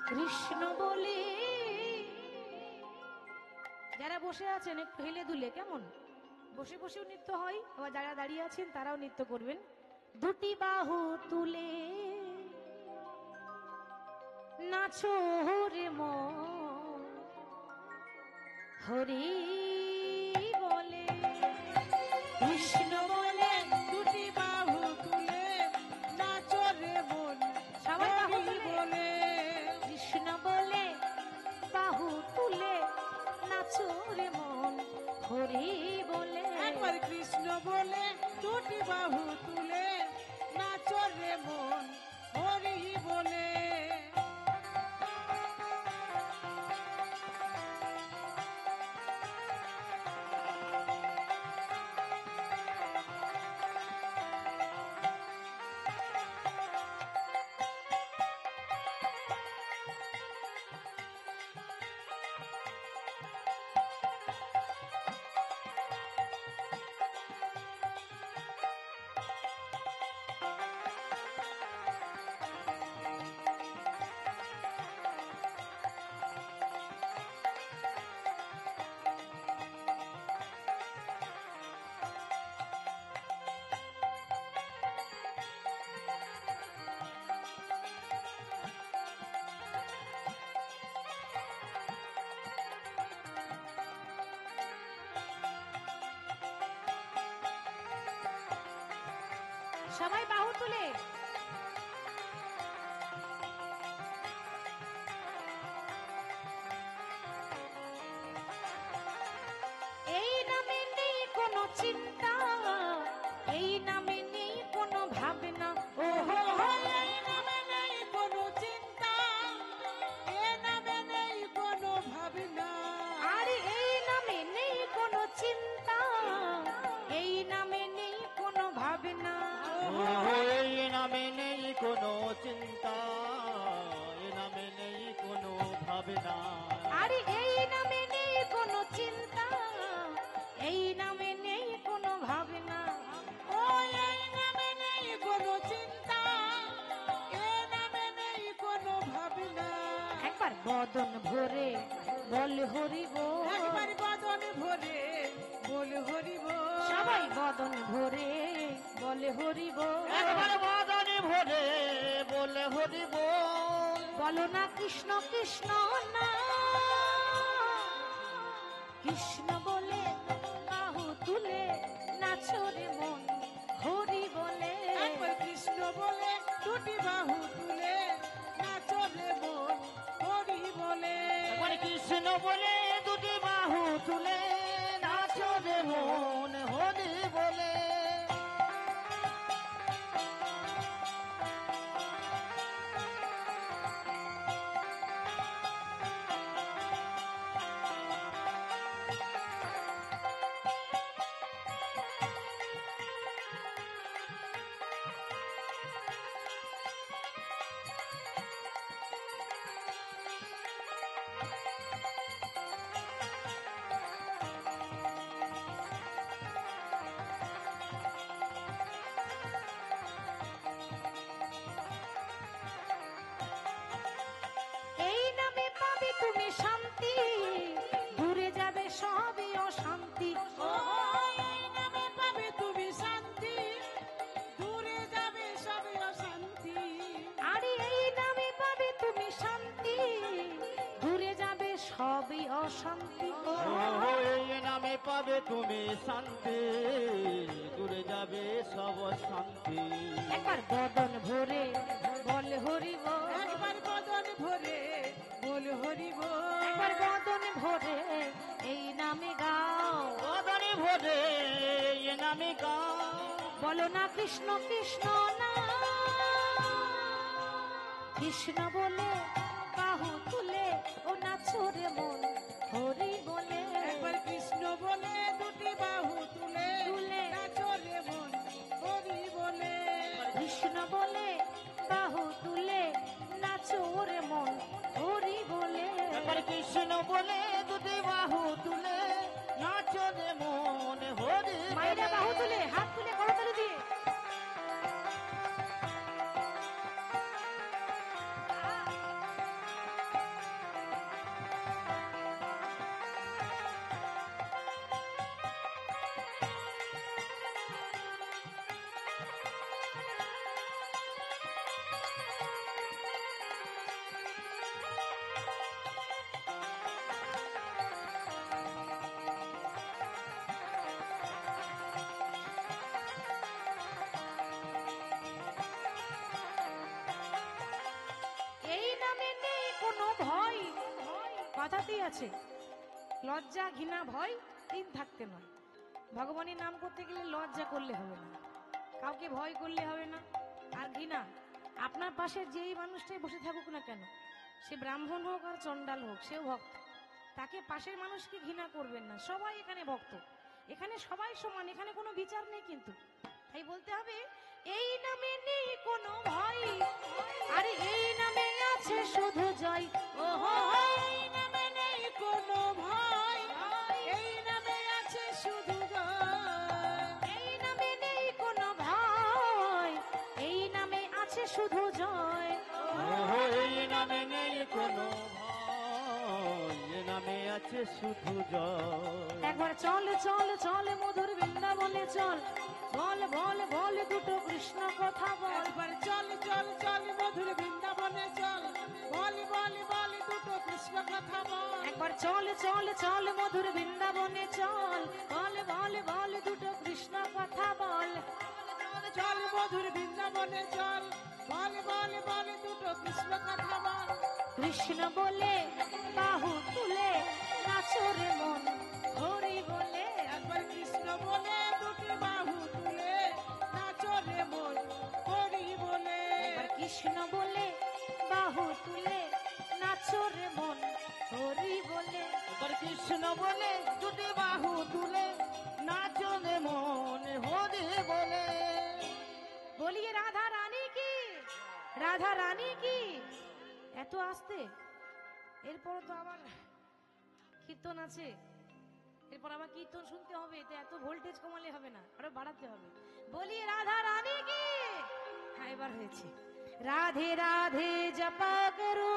কৃষ্ণ বলে। যারা বসে আছেন একটু হেলে দুলে, কেমন বসে বসেও নৃত্য হয়, আবার যারা দাঁড়িয়ে আছেন তারাও নৃত্য করবেন। দুটি বাহু তুলে নাচো রে মন, হরি বলে। কৃষ্ণ বলে দুটি বাহু তুলে নাচো রে মন, সবাই বাহু হরি তুলে। বলে। কৃষ্ণ বলে বাহু তুলে নাচো রে মন, হরি বলে। একবার কৃষ্ণ বলে দুটি বাহু তুলে নাচো রে মন, হরি বলে। সবাই বাহু তুলে। এই নামে নেই কোনো চিন্তা, এই নামে নেই কোনো ভাবনা, ও হো হো, এই নামে নেই কোনো চিন্তা, এ নামে নেই কোনো ভাবনা। আর এই নামে নেই কোনো চিন্তা, এই নামে নেই কোনো ভাবনা। এই নামে নেই কোনো চিন্তা, এ নামে নেই কোনো ভাবনা। আর এই নামে নেই কোনো চিন্তা, এই নামে নেই কোনো ভাবনা। ও এই নামে নেই কোনো চিন্তা, এ নামে নেই কোনো ভাবনা। একবার বদন ভরে বল হরি বল। একবার বদন ভরে বল হরি বল। সবাই বদন ভরে বলে হরি বল। একবার বাদনে ভরে বলে হরি বল। বলো না কৃষ্ণ কৃষ্ণ না, কৃষ্ণ বলে বাহু তুলে নাচো রে মন, হরি বলে। একবার কৃষ্ণ বলে দুটি বাহু তুলে নাচো রে মন, হরি বলে। একবার কৃষ্ণ বলে দুটি বাহু তুলে নাচো রে মন, হরি বলে। এই নামে পাবে তুমি শান্তি, দূরে যাবে সবই অশান্তি। ও এই নামে পাবে তুমি শান্তি, দূরে যাবে সবই অশান্তি। আরে এই নামে পাবে তুমি শান্তি, দূরে যাবে সবই অশান্তি। ও এই নামে পাবে তুমি শান্তি, দূরে যাবে সব শান্তি। একবার বদন ভরে বল হরি বল। একবার বদন ভরে বল হরি বল। একবার বদন ভরে এই নামে গাও। বাদনে ভরে এ নামে গাও। বলো না কৃষ্ণ কৃষ্ণ না, কৃষ্ণ বলে বাহু তুলে ও নাচো রে মন, হরি বলে। একবার কৃষ্ণ বলে দুটি বাহু তুলে তুলে নাচো রে মন, হরি বলে। কৃষ্ণ বলে বাহু তুলে নাচো রে মন, হরি বলে। একবার কৃষ্ণ বলে দুটি বাহু তুলে নাচো রে মন, হরি মায়েরা বলে। বাহু তুলে হাত তুলে করতালি দিয়ে। কোনো ভয়, কথাতেই আছে লজ্জা ঘৃণা ভয় তিন থাকতে নয়। ভগবানের নাম করতে গেলে লজ্জা করলে হবে না, কাউকে ভয় করলে হবে না, আর ঘৃণা আপনার পাশে যেই মানুষটাই বসে থাকুক না কেন, সে ব্রাহ্মণ হোক আর চণ্ডাল হোক, সেও ভক্ত, তাকে পাশের মানুষকে ঘৃণা করবেন না। সবাই এখানে ভক্ত, এখানে সবাই সমান, এখানে কোনো বিচার নেই। কিন্তু তাই বলতে হবে এই নামে নেই কোনো ভয়, আর এই নামে আছে শুধু জয়। ওহো এই নামে নেই কোনো ভয়, এই নামে আছে শুধু জয়। এই নামে নেই কোনো ভয়, এই নামে আছে শুধু জয়। ওহো, এই নামে নেই কোনো ভয়, এ নামে আছে শুধু জয়। একবার চল চল চল মধুর বৃন্দাবনে চল, বল বল বল দুটো কৃষ্ণ কথা বল। একবার চল চল চল মধুর বৃন্দাবনে চল, বল বল বল দুটো কৃষ্ণ কথা বল। একবার চল চল চল মধুর বৃন্দাবনে চল, বল বল বল দুটো কৃষ্ণ কথা বল। চল মধুর বৃন্দাবনে চল, বল বল বল দুটো কৃষ্ণ কথা বল। কৃষ্ণ বলে বাহু তুলে নাচর মন, হরি বলে একবার কৃষ্ণ বলে দুটি বাহু তুলে নাচো রে মন, হরি বলে। একবার কৃষ্ণ বলে বাহু তুলে নাচর মন, হরি বলে। এবার কৃষ্ণ বলে দুটি বাহু তুলে নাচনে মন হরি বলে। বলিয়ে রাধা রানী কি, রাধা রানী কি। এত আসতে, এরপর তো আবার কীর্তন আছে, এরপর আবার কীর্তন শুনতে হবে, তো এত ভোল্টেজ কমালে হবে না, আরো বাড়াতে হবে। বলিয়ে রাধা রানী কি। হ্যাঁ এবার হয়েছে। রাধে রাধে জপা করো,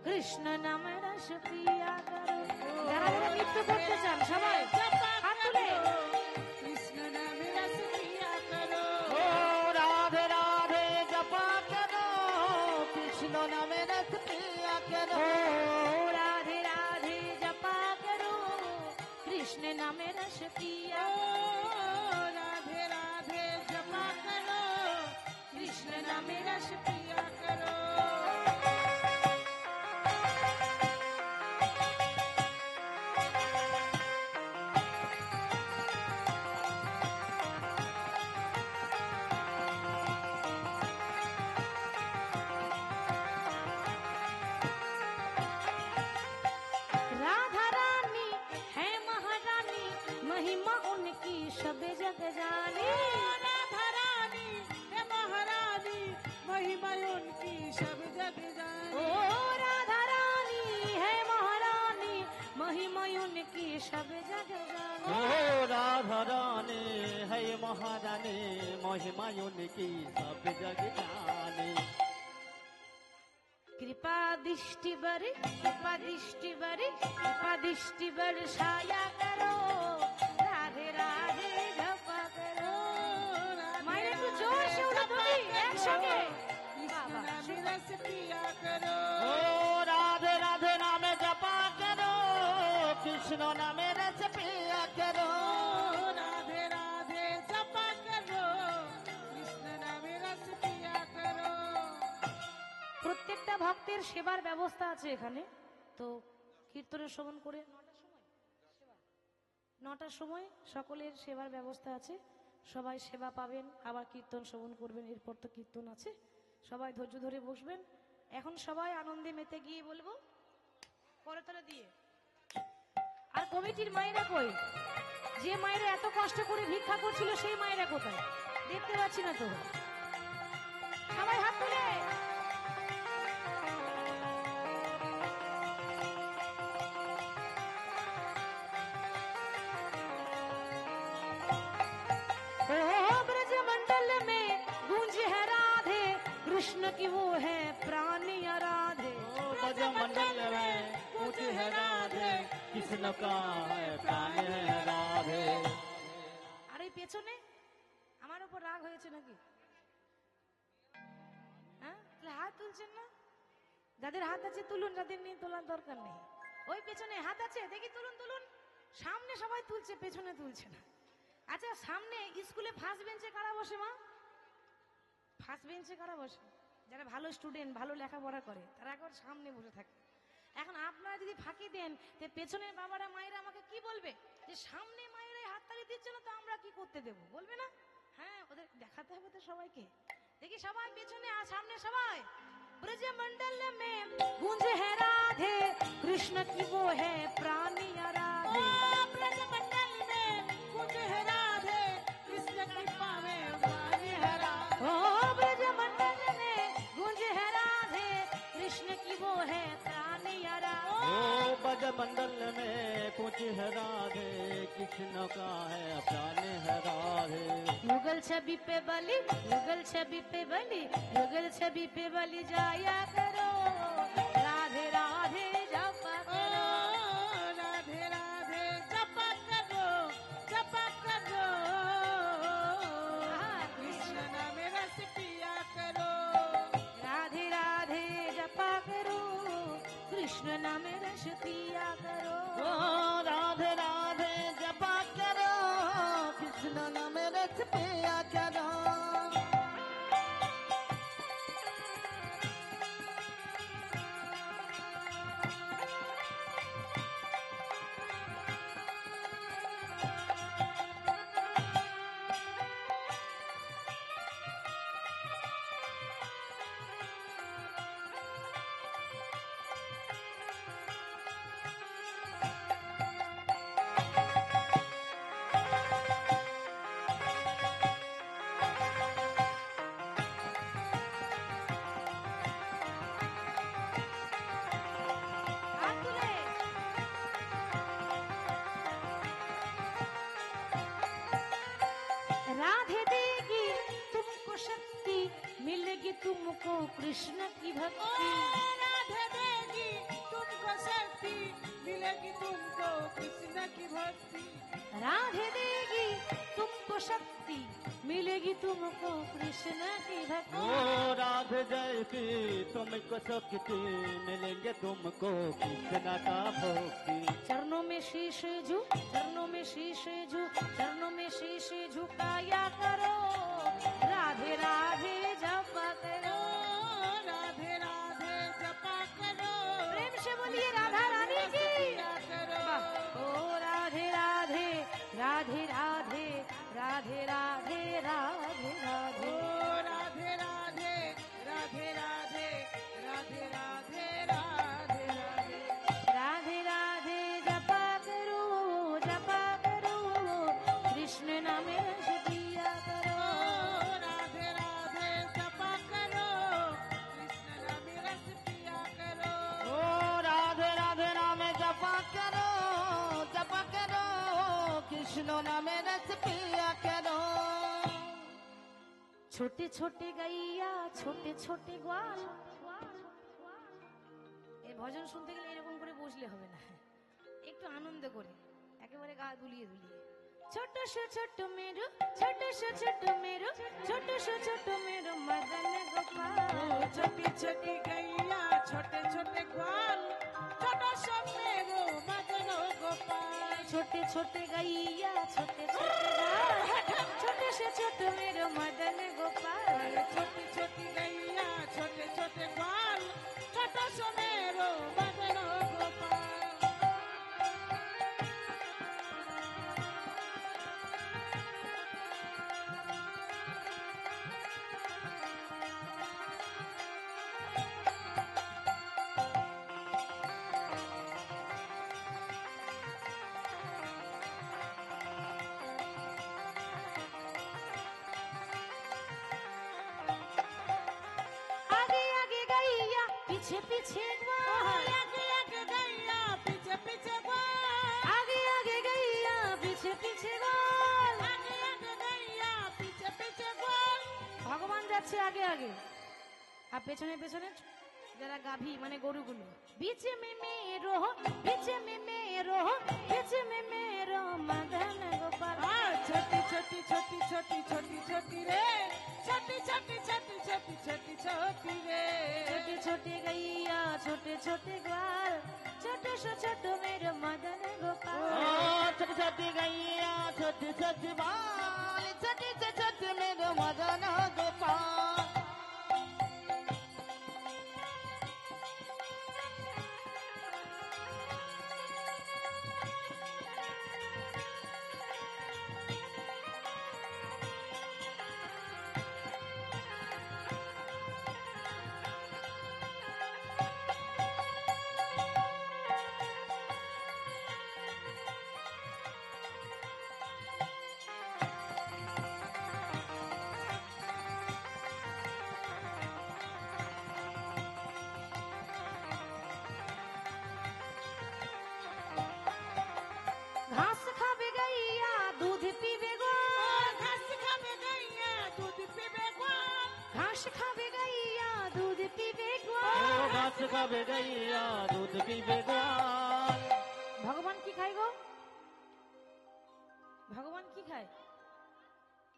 কৃষ্ণ নাম রস পিয়া করো। যারা যারা নৃত্য করতে চান সবাই হাত তুলে। কৃষ্ণ নামে রস পিয়া করো। ও রাধে রাধে জপা করো, কৃষ্ণ নামে রস পিয়া করো। ও রাধে রাধে জপা করো, কৃষ্ণ নামে রস পিয়া। ও রাধে রাধে জপা করো, কৃষ্ণ নামে রস পিয়া করো। राधा रानी है महारानी, महिमा उनकी सब जग जानी। राधा रानी हे महारानी, महिमा उनकी सब जग ओ जानी। राधा रानी है महारानी, महिमा उनकी सब जग ও जानी। রাধা রানী হে মহারানী, মহিমা উনকি সব জগ জানে। कृपा दृष्टि बर, कृपा दृष्टि बर, कृपा दृष्टि बरसाया करो, राधे राधे जपा करो। मायने একটু জোর সে উঠে বলি একসঙ্গে। কৃষ্ণ নামে রস পিয়া করো। ও রাধে রাধে নামে জপা করো, কৃষ্ণ নামে রস পিয়া করো। রাধে রাধে জপা করো, কৃষ্ণ নামে রস পিয়া করো। প্রত্যেকটা ভক্তের সেবার ব্যবস্থা আছে এখানে। তো কীর্তনের শ্রবণ করে 9টার সময় সকলের সেবার ব্যবস্থা আছে, সবাই সেবা পাবেন, আবার কীর্তন শ্রবণ করবেন। এরপর তো কীর্তন আছে, সবাই ধৈর্য ধরে বসবেন। এখন সবাই আনন্দে মেতে গিয়ে বলবো করতলা দিয়ে। আর কমিটির মায়েরা কই, যে মায়েরা এত কষ্ট করে ভিক্ষা করছিল সেই মায়েরা কোথায়, দেখতে পাচ্ছি না তো। সবাই হাত তুলে। ओ ब्रजमंडल में गूंज है राधे, कृष्ण की वो है प्राणी आराधे। ओ ब्रजमंडल में पूज है राधे, कृष्ण का है प्राण है राधे। আর এই পেছনে আমার উপর রাগ হয়েছে নাকি? হ্যাঁ, তাহলে হাত তুলছেন না? যাদের হাত আছে তুলুন, যাদের নেই তোলার দরকার নেই। ওই পেছনে হাত আছে দেখি তুলুন তুলুন। সামনে সবাই তুলছে, পেছনে তুলছে না। আচ্ছা সামনে স্কুলে ফার্স্ট বেঞ্চে কারা বসে মা? ফার্স্ট বেঞ্চে কারা বসে? যারা ভালো স্টুডেন্ট ভালো লেখাপড়া করে তারা একবার সামনে বসে থাকে। এখন আপনারা যদি ফাঁকি দেন তো পেছনের বাবারা মায়েরা আমাকে কি বলবে যে সামনে মায়েরাই হাততালি দিচ্ছে না, তো আমরা কি করতে দেব, বলবে না? হ্যাঁ, ওদের দেখাতে হবে তো সবাইকে। দেখি সবাই পেছনে আর সামনে সবাই। ब्रज मंडल में गूंज है राधे कृष्ण की वो है प्राणी आराधे। ब्रज मंडल में कुछ है राधे कृष्ण की पावे वाणी है राधे। ओ ब्रज मंडल में गूंज है राधे कृष्ण की वो है प्राणी आराधे। ओ ब्रज मंडल में कुछ है राधे कृष्ण का है प्राण है राधे। युगल छवि पे बलि युगल छवि पे बलि युगल छवि पे बलि जाया करो राधे राधे जपा ओ करो। राधे राधे जपा करो कृष्ण नाम रस पिया करो। राधे राधे जपा करो कृष्ण नाम रस पिया करो। ओ राधे राधे जपा करो कृष्ण नाम रस पिया करो। हाथ तुले। राधे देगी तुमको शक्ति मिलेगी तुमको कृष्ण की ओ भक्ति। राधे देगी तुमको शक्ति मिलेगी तुमको कृष्ण की भक्ति। राधे देगी तुमको शक्ति मिलेगी तुमको कृष्ण की ओ भक्ति। राधे जयती तुमको शक्ति मिलेंगे तुमको कृष्ण का भक्ति। चरणों में शीश चरणों में शीश चरणों में शीश झुकाया करो राधे राधे जपा ओ करो। राधे राधे जपा करो प्रेम से बोलिए राधा रानी की। पिया करो। ओ राधे राधे राधे राधे राधे राधे राधे राधे। ओ राधे राधे राधे राधे राधे राधे राधे राधे। राधे राधे जपा करो कृष्ण नाम रस पिया करो। ओ राधे राधे जपा करो कृष्ण नाम रस पिया करो। ओ राधे राधे नाम जपा करो कृष्ण नाम रस पिया करो। छोटे छोटे गैया ছোটে ছোটে গোয়াল। এই ভজন শুনতে গেলে এরকম করে বসলে হবে না, একটু আনন্দ করে একেবারে গা দুলিয়ে দুলিয়ে। ছোট ছোট মেরু ছোট ছোট মেরু ছোট ছোট মেরু মদন গোপাল। ओ छोटी छोटी गैया छोटे छोटे ग्वाल छोटा सा मेरो मदन गोपाल। छोटे छोटे गैया छोटे छोटे गाल छोटे से छोटे मेरो मदन गोपाल। छोटी छोटी गैया छोटे छोटे ग्वाल छोटा सा मेरो मदन गोपाल। आगे आगे गैया पीछे पीछे ग्वाल। आगे आगे गैया पीछे पीछे ग्वाल। आगे आगे गैया पीछे पीछे ग्वाल। आगे आगे गैया पीछे पीछे ग्वाल। ভগবান যাচ্ছে আগে আগে আর পেছনে পেছনে যারা গাভী মানে গরুগুলো। बीच में मेरो मदन गोपाल। छोटी छोटी छोटी छोटी छोटी छोटी रे छोटी छोटी छोटी छोटी छोटी छोटी रे। छोटे छोटे गैया छोटे छोटे ग्वाल छोटे से छोटे मेरो मदन ओ गोपाल। छोटी छोटी गैया छोटी छोटी बाल छोटी से छोटी मेरे मदन गोपाल। খাবে গাইয়া দুধ পিবে গোয়াল। ভগবান কি খায় গো? ভগবান কি খায়?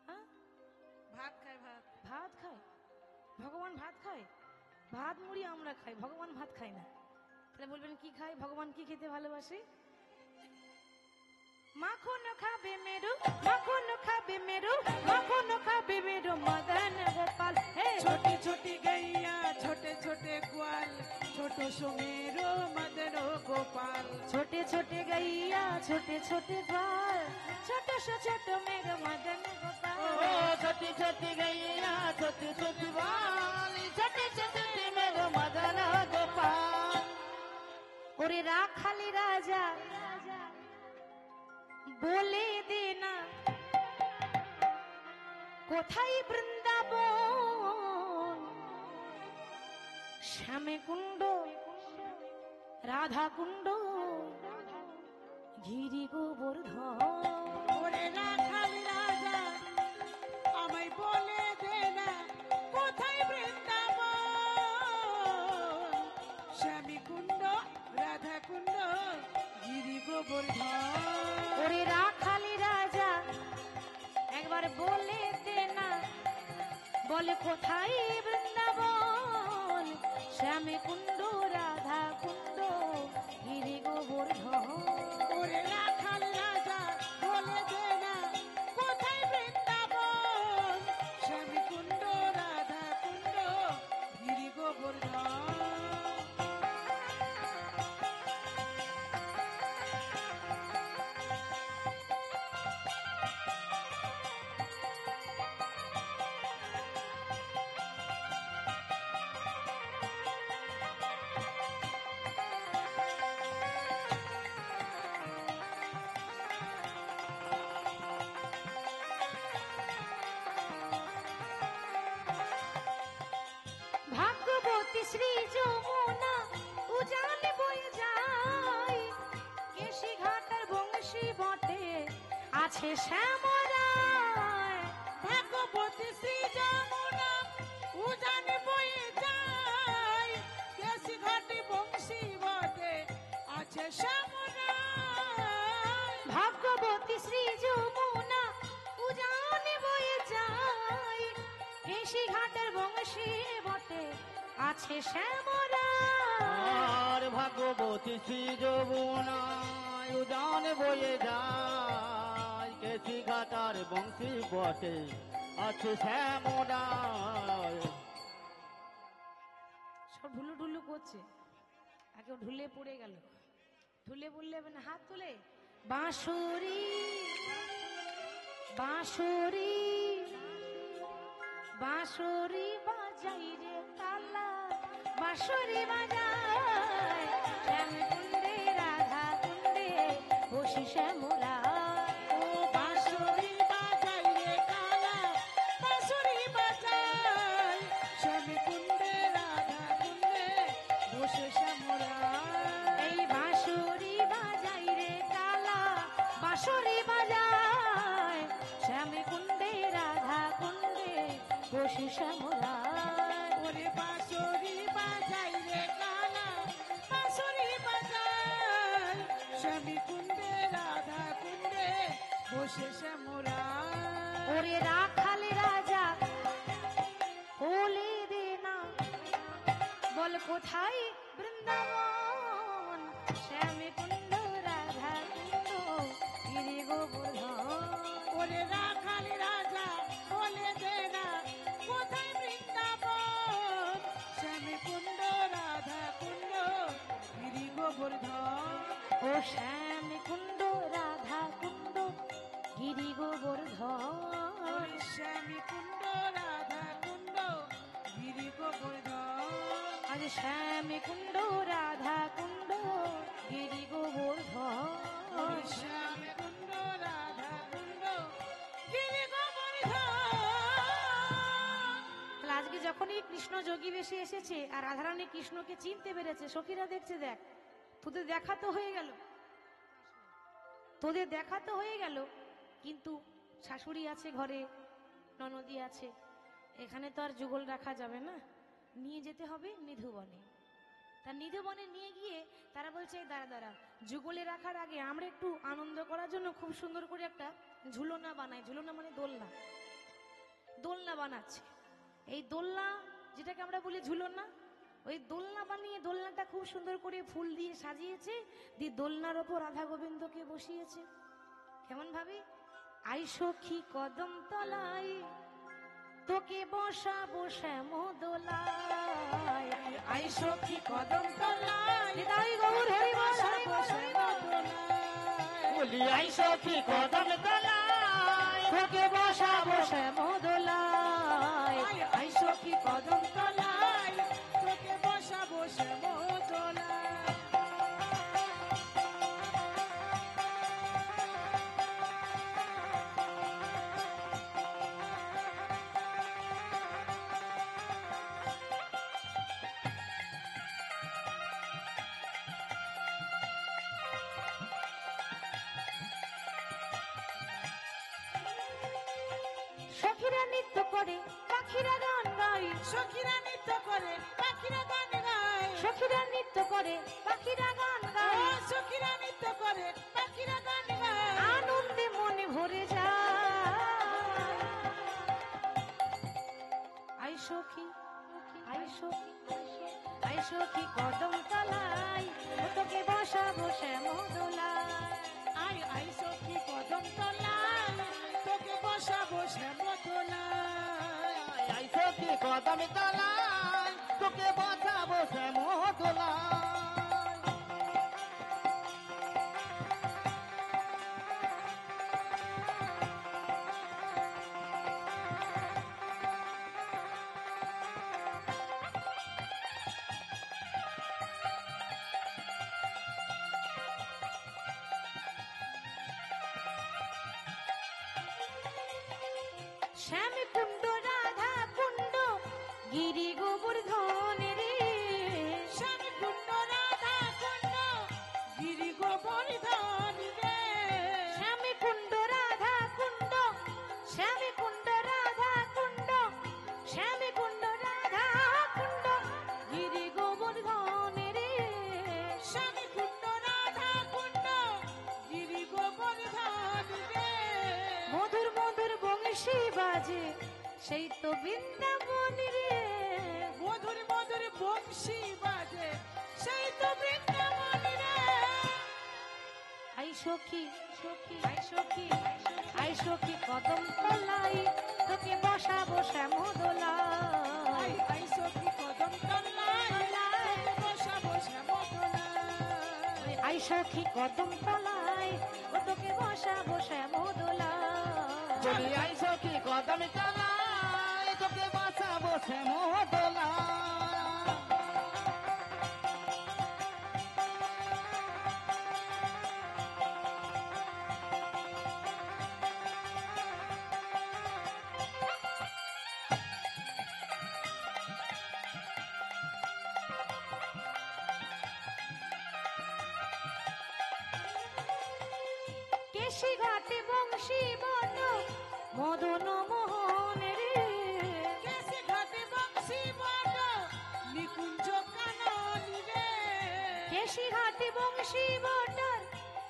হ্যাঁ, ভাত খায় ভাত। ভাত খায়। ভগবান ভাত খায়? ভাত মুড়ি আমরা খাই, ভগবান ভাত খায় না। তাহলে বলবেন কি খায়? ভগবান কি খেতে ভালোবাসে? মাখন খাবে মেরু, মাখন খাবে মেরু, মাখন খাবে মেরু মদন গোপাল। হে छोटी छोटी गैया छोटे छोटे ग्वाल, छोटो सुमेरो मदन गोपाल। छोटे छोटे गैया छोटे छोटे ग्वाल, छोटे से छोटे मेरे मदन गोपाल। ও ছোটি ছোটি গাইয়া ছোটি ছোটি বাল, ছোটি ছোটি মেরে মদন গোপাল। ওরে রাখালি রাজা বলে দে না কোথায় বৃন্দাবন, শ্যামে কুণ্ড রাধা কুণ্ড গিরি গোবর্ধন। ওরে রাখাল রাজা আমায় বলে দে না কোথায় বৃন্দাবন, শ্যামী কুণ্ড রাধা কুণ্ড গিরি গোবর্ধন। ওরে রাখালি রাজা একবার বলে দে না, বলে কোথায় বৃন্দাবন, শ্যামে কুণ্ড রাধা কুণ্ড গিরি গোবর্ধন। ওরে রাখাল রাজা বলে দে না কোথায় বৃন্দাবন, শ্যামী কুণ্ড রাধা কুণ্ড গিরি গোবর্ধন। ভাগ্যবতী শ্রী যমুনা উজান বয়ে যায়, কেশি ঘাটার বংশী বটে আছে শ্যামরায়। ভাগবতী শ্রী যমুনা উজান বয়ে যায়, কেশি ঘাটে বংশী বটে আছে শ্যামরায়। ভাগ্যবতী শ্রী যমুনা উজান বয়ে যায়, কেশি ঘাটার বংশী বটে আছে শ্যামরায়। আর ভাগবতী শ্রী যমুনায় উজান বয়ে যায়, কেশি ঘাটার বংশী বটে আছে শ্যামরায়। সব ঢুলু ঢুলু করছে, আগে ঢুলে পড়ে গেল। ঢুলে পড়লে মানে হাত তুলে বাঁশুরি বাঁশুরি বাঁশুরি বাজাই রে কালা, বাঁশুরি বাজায় শ্যাম কুণ্ডে রাধা কুণ্ডে বসি শ্যামরা। ও বাঁশুরি বাজাই রে কালা, বাঁশুরি বাজাই শ্যামী কুণ্ডে রাধা কুণ্ডে বসে শ্যামরায়। এই বাঁশুরি বাজাই রে কালা, বাঁশুরি বাজায় শ্যাম কুণ্ডে রাধা কুণ্ডে বসি শ্যামরা। ওরে বাঁশুরি বাজাই রে কালা, বাঁশুরি বাজাই শ্যামী কুণ্ডে রাধা কুণ্ডে বসে শ্যামরায়। ওরে রাখালে রাজা বলে দে না, বল কোথায় বৃন্দাবন, শ্যামে কুণ্ড রাধা কুণ্ড গিরি গোবর্ধন। ওরে রাখাল রাজা বলে দে না কোথায় বৃন্দাবন, শ্যামী কুণ্ড রাধা কুণ্ড গিরি গোবর্ধন। ও শ্যামে কুণ্ড রাধা কুণ্ড গিরি গোবর্ধন। ওরে শ্যামী কুণ্ড রাধা কুণ্ড গিরি গোবর্ধন। আজ শ্যামে কুণ্ড রাধা কুণ্ড গিরি গোবর্ধন। ওরে শ্যামী কুণ্ড রাধা কুণ্ড গিরি গোবর্ধন। তাহলে আজকে যখনই কৃষ্ণ যোগী বেশে এসেছে আর রাধারানী কৃষ্ণকে চিনতে পেরেছে, সখীরা দেখছে, দেখ তোদের দেখা তো হয়ে গেল, তোদের দেখা তো হয়ে গেল, কিন্তু শাশুড়ি আছে ঘরে, ননদি আছে, এখানে তো আর যুগল রাখা যাবে না, নিয়ে যেতে হবে নিধুবনে। তার নিধে বনে নিয়ে গিয়ে তারা বলছে এই দাঁড়া দাঁড়া, যুগলে রাখার আগে আমরা একটু আনন্দ করার জন্য খুব সুন্দর করে একটা ঝুলনা বানাই। ঝুলনা মানে দোলনা, দোলনা বানাচ্ছে। এই দোলনা যেটাকে আমরা বলি ঝুলনা, ওই দোলনা বানিয়ে দোলনাটা খুব সুন্দর করে ফুল দিয়ে সাজিয়েছে, দিয়ে দোলনার ওপর রাধা গোবিন্দকে বসিয়েছে। কেমন ভাবে, আই সখী কদম তলায় তোকে বসাবো শ্যামদোলায়, আই সখী কদম তলায়, নিতাই গৌর হরি বল, হরি বল, হরি বল। বলি আই সখী কদম তলায় তোকে বসাবো শ্যামদোলায়, আই সখী কদম তলায়। তোকে বসাবো শ্যামদোলায়। সখীরা নৃত্য করে পাখিরা গান গায়, সখীরা নৃত্য করে পাখিরা গান গায়, সখীরা নৃত্য করে পাখিরা গান ও গায়, সখীরা নৃত্য করে পাখিরা গান গায়। আনন্দে মনে ভরে যায়। আই সখী, আই সখী, আই সখী কদম তলায় তোকে বসাবো শ্যামদোলায়, আই আই সখী কদম তলায় তোকে বসাবো শ্যামদোলায়। আই সখী কদম তলায় তোকে বসাবো শ্যামদোলায়। শ্যাম কুণ্ড রাধা কুণ্ড গিরি গোবর্ধন রে, শ্যামী কুণ্ড রাধা কুণ্ড গিরি গোবর্ধন রে, শ্যাম কুণ্ড রাধা কুণ্ড, শ্যাম কুণ্ড রাধা কুণ্ড, শ্যাম কুণ্ড রাধা কুণ্ড গিরি গোবর্ধন রে, শ্যামী কুণ্ড রাধা কুণ্ড গিরি গোবর্ধন রে। মধুর মধুর বংশী বাজে সেই তো বৃন্দাবন রে, মধুর মধুর বংশী বাজে সেই তো বৃন্দাবন রে। আই সখী, সখী, আই সখী, আই সখী কদম তলায় তোকে বসাবো শ্যামদোলায়, আই আই সখী কদম তলায় বসাবো শ্যামদোলায়। আই সখী কদম তলায় ও তোকে বসাবো শ্যামদোলায়। বলি আই সখী কদম তলায় তোকে বসাবো শ্যামদোলায়। কেশি ঘাটে বংশী বন মদন মোহন রে, কেসি ঘাটে বংশী বন নিকুঞ্জ কানন রে। কেশি ঘাটে বংশী বন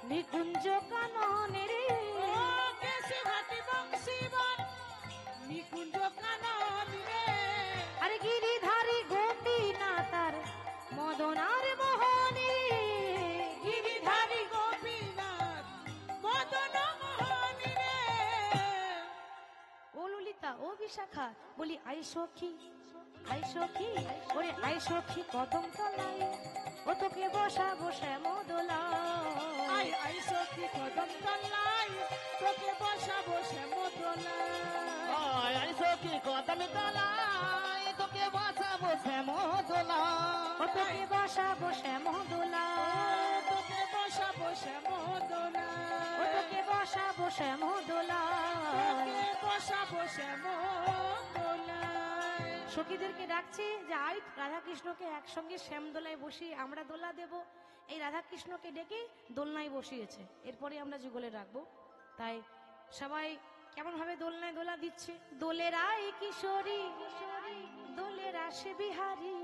নিকুঞ্জ কানন রে, ও কেসি ঘাটে বংশী বন নিকুঞ্জ কানন রে। আরে গিরিধারী গোপীনাথার মদনার মোহনে, গিরিধারী গোপীনাথ মদন মোহন রে। ও ললিতা ও বিশাখা বলি আই সখী, আই সখী, ওরে আই সখী কদম তলায় ও তোকে বসাবো শ্যামদোলায়, আই আই সখী কদম তলায় তোকে বসাবো শ্যামদোলায়। আই সখী কদম তলায় তোকে বসাবো শ্যামদোলায়। ও তোকে বসাবো শ্যামদোলায়, তোকে বসাবো শ্যামদোলায়। ও তোকে বসাবো শ্যামদোলায়। তোকে বসাবো শ্যামদোলায়। সখীদেরকে ডাকছে যে আই রাধাকৃষ্ণকে একসঙ্গে শ্যামদোলায় বসিয়ে আমরা দোলা দেব। এই রাধাকৃষ্ণকে ডেকে দোলনায় বসিয়েছে, এরপরে আমরা যুগলে রাখবো। তাই সবাই কেমন ভাবে দোলনায় দোলা দিচ্ছে, দোলের আই কিশোরী, দোলের আসে বিহারী,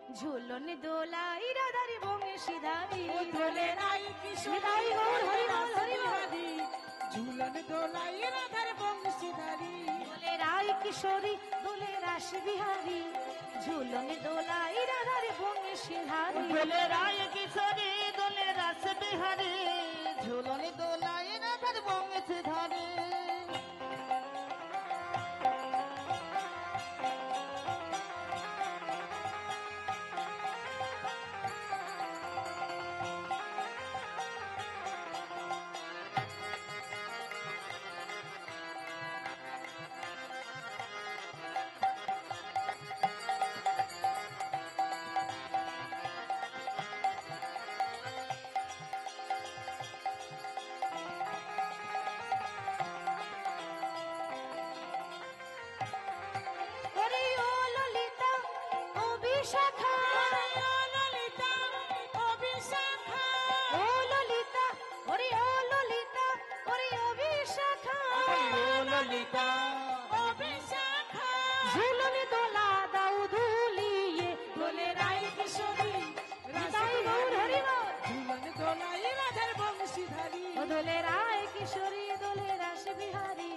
ঝুলন দোলাই রাধারি বঙ্গে সিধারি ও দোলে রাই কিশোরী নিতাই গৌর হরি বল, রাস হরি বল। বিহারী ঝুলন দোলাই রাধার বংশীধারী দোলে রাই কিশোরী দোলে রাস বিহারী ঝুলন দোলাই রাধারি বঙ্গে সিধারি দোলে রায় কিশোরী দোলে রাস বিহারী ঝুলনি দোলাই রাধার বংশী ধারী ওরে ও ললিতা ও বিশাখা ও ললিতা ও বিশাখা ও ললিতা ওরে ও ললিতা ওরে ও বিশাখা ও ললিতা ও বিশাখা ঝুলন দোলা দাও ধুলিয়ে দোলে রাই কিশোরী রাস নিতাই গৌর হরি বল। ঝুলন দোলাই রাধার বংশীধারী ও দোলে রায় কিশোরী দোলে রাস বিহারী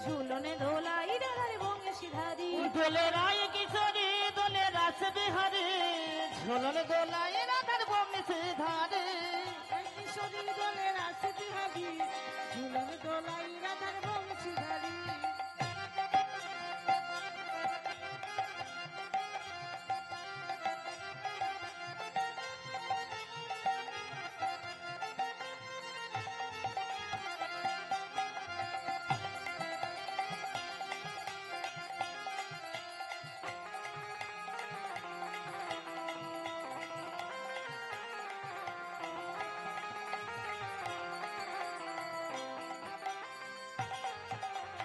ঝুলনে দোলাই রাধারে বঙ্গে সিধারি দোলে রায় কিশোরী দোলে রাস বিহারী ঝুলনি দোলাই রাধার বংশী ধারী এই কিশোরী দোলে রাস বিহারী ঝুলন দোলাই রাধার বংশীধারী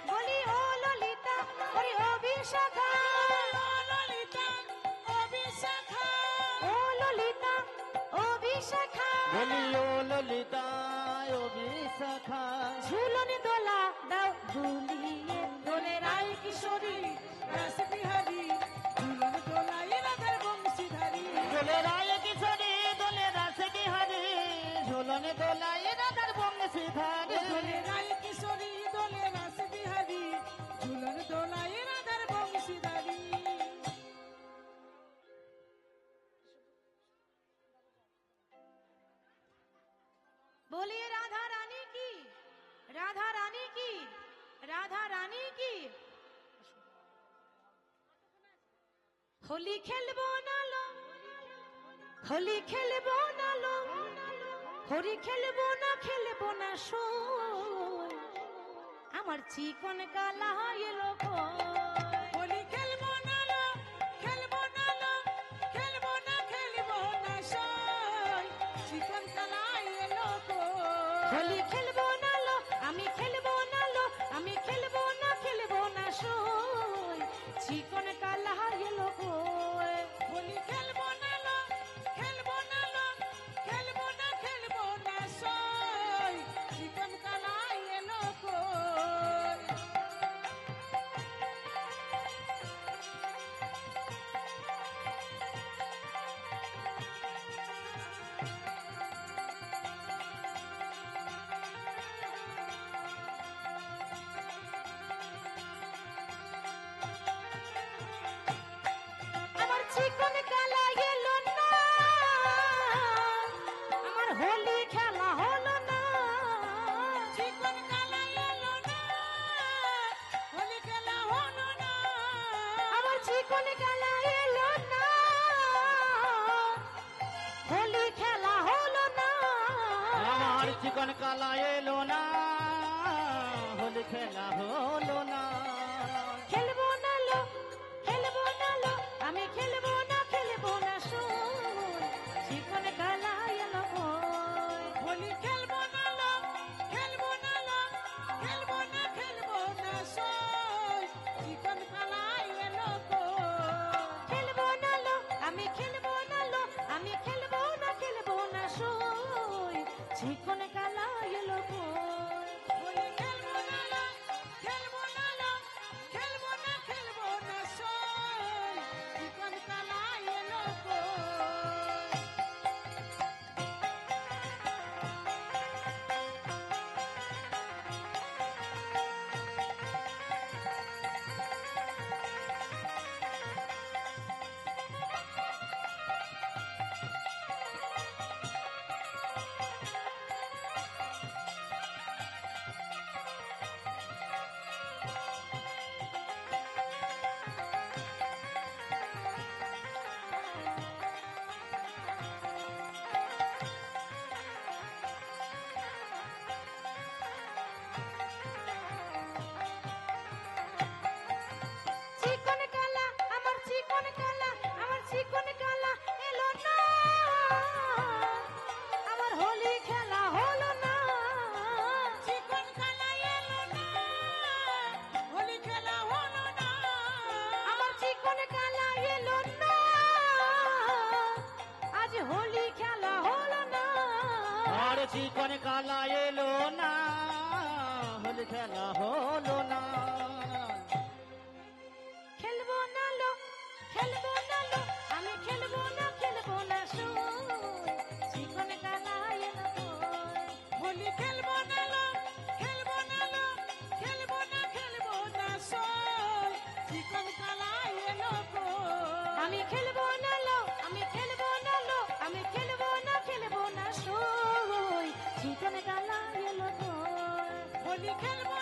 বলি ও ললিতা ওরে ও বিশাখা ও ললিতা ও বিশাখা ও ললিতা ও বিশাখা বলি ও ললিতা ও বিশাখা ঝুলনে দোলা দাও ধুলিয়ে দোলে রাই কিশোরী রাস বিহারী ঝুলন দোলাই রাধার বংশীধারী দোলে রায় কিশোরী দোলে রাস বিহারী ঝুলনি দোলাই রাধার বংশী ধারী দোলে রাই কিশোরী দোলে রাস বিহারী ঝুলন দোলাই রাধার বংশীধারী बोलिए राधा रानी की राधा रानी की राधा रानी की होली खेलबो ना लो होली खेलबो ना लो होली खेलबो ना शो আমার চিকন কালা এলো হোলি খেলবো না লো খেলবো না লো খেলবো না সই চিকন কালাই এলো কো হোলি খেলবো না লো আমি খেলবো না লো আমি খেলবো না শোয় চিকন কালা এলো কই হোলি খেলবো না লো খেলবো না লো খেলবো না সই চিকন কালাই এলো কো আমার চিকন কালা এলো না আমার হোলি খেলা হলো না চিকন কালাই এলো না হোলি খেলা হলো না আমার চিকন কালা এলো না হোলি খেলা হলো না আমার চিকন কালা এলো না হোলি খেলা হলো না খেলবো না লো আমি খেলবো না শোন চিকন কালা এলো কই হোলি খেলবো না লো খেলবো না সই চিকন কালাই এলো কো খেলবো না লো আমি খেলবো না শোন চিকন কালা এলো কই হোলি খেলবো না লো খেলবো না সই চিকন কালাই এলো কো আর চিকন কালা এলো না, হোলি খেলা হলো না। খেলবো না লো, খেলবো না লো, আমি খেলবো না সই, চিকন কালা এলো কই। হোলি খেলবো না লো, খেলবো না লো, খেলবো না সই, চিকন কালা এলো কই। আমি খেলবো না লো, আমি খেলবো না লো, আমি খেলবো না সই, চিকন কালা এলো কই। হোলি খেলবো